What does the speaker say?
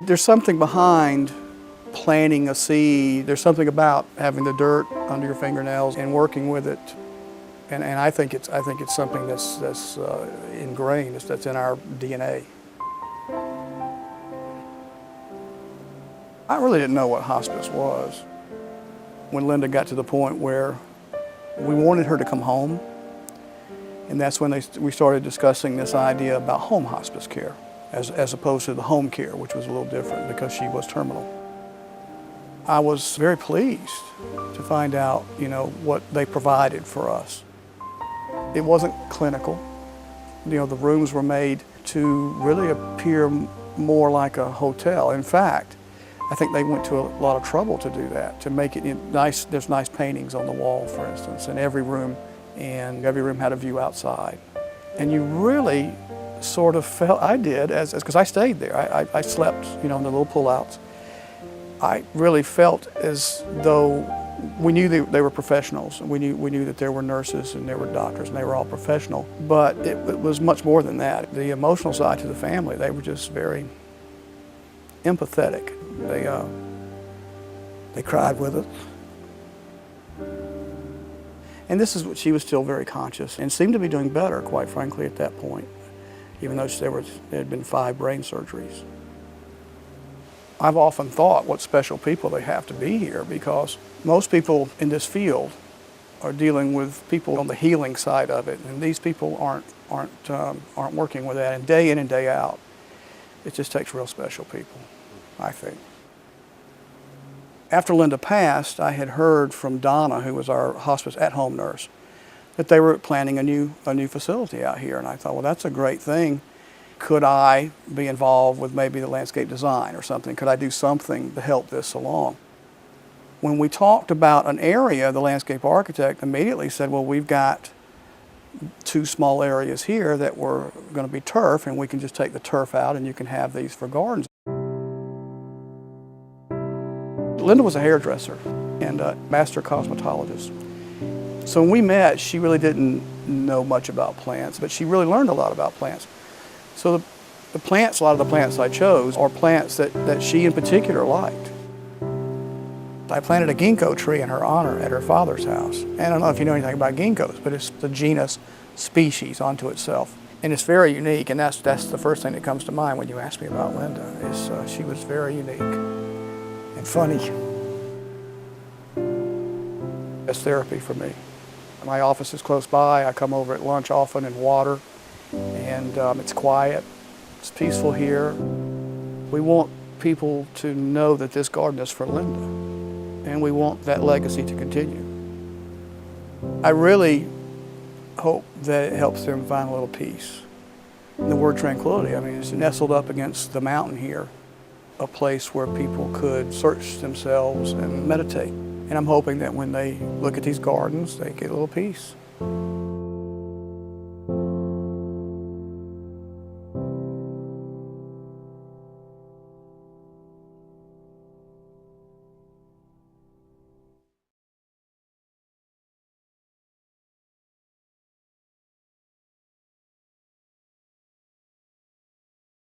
There's something behind planting a seed. There's something about having the dirt under your fingernails and working with it. And I think it's something that's ingrained, that's in our DNA. I really didn't know what hospice was when Linda got to the point where we wanted her to come home. And that's when we started discussing this idea about home hospice care as opposed to the home care, which was a little different because she was terminal. I was very pleased to find out, what they provided for us. It wasn't clinical. The rooms were made to really appear more like a hotel. In fact, I think they went to a lot of trouble to do that, to make it nice. There's nice paintings on the wall, for instance, in every room, and every room had a view outside. And you really sort of felt, I did, because I stayed there. I slept, in the little pullouts. I really felt as though we knew they were professionals. We knew that there were nurses and there were doctors and they were all professional. But it was much more than that. The emotional side to the family, they were just very empathetic. They cried with us. And this is what she was still very conscious and seemed to be doing better, quite frankly, at that point, even though there had been 5 brain surgeries. I've often thought what special people they have to be here, because most people in this field are dealing with people on the healing side of it, and these people aren't working with that. And day in and day out, it just takes real special people, I think. After Linda passed, I had heard from Donna, who was our hospice at-home nurse, that they were planning a new facility out here, and I thought, well, that's a great thing. Could I be involved with maybe the landscape design or something? Could I do something to help this along? When we talked about an area, the landscape architect immediately said, well, we've got 2 small areas here that were going to be turf, and we can just take the turf out and you can have these for gardens. Linda was a hairdresser and a master cosmetologist. So when we met, she really didn't know much about plants, but she really learned a lot about plants. So the plants, a lot of the plants I chose are plants that she in particular liked. I planted a ginkgo tree in her honor at her father's house. And I don't know if you know anything about ginkgos, but it's the genus species unto itself. And it's very unique, and that's the first thing that comes to mind when you ask me about Linda, is she was very unique and funny. It's therapy for me. My office is close by. I come over at lunch often and water. And it's quiet, it's peaceful here. We want people to know that this garden is for Linda, and we want that legacy to continue. I really hope that it helps them find a little peace. And the word tranquility, it's nestled up against the mountain here, a place where people could search themselves and meditate. And I'm hoping that when they look at these gardens, they get a little peace.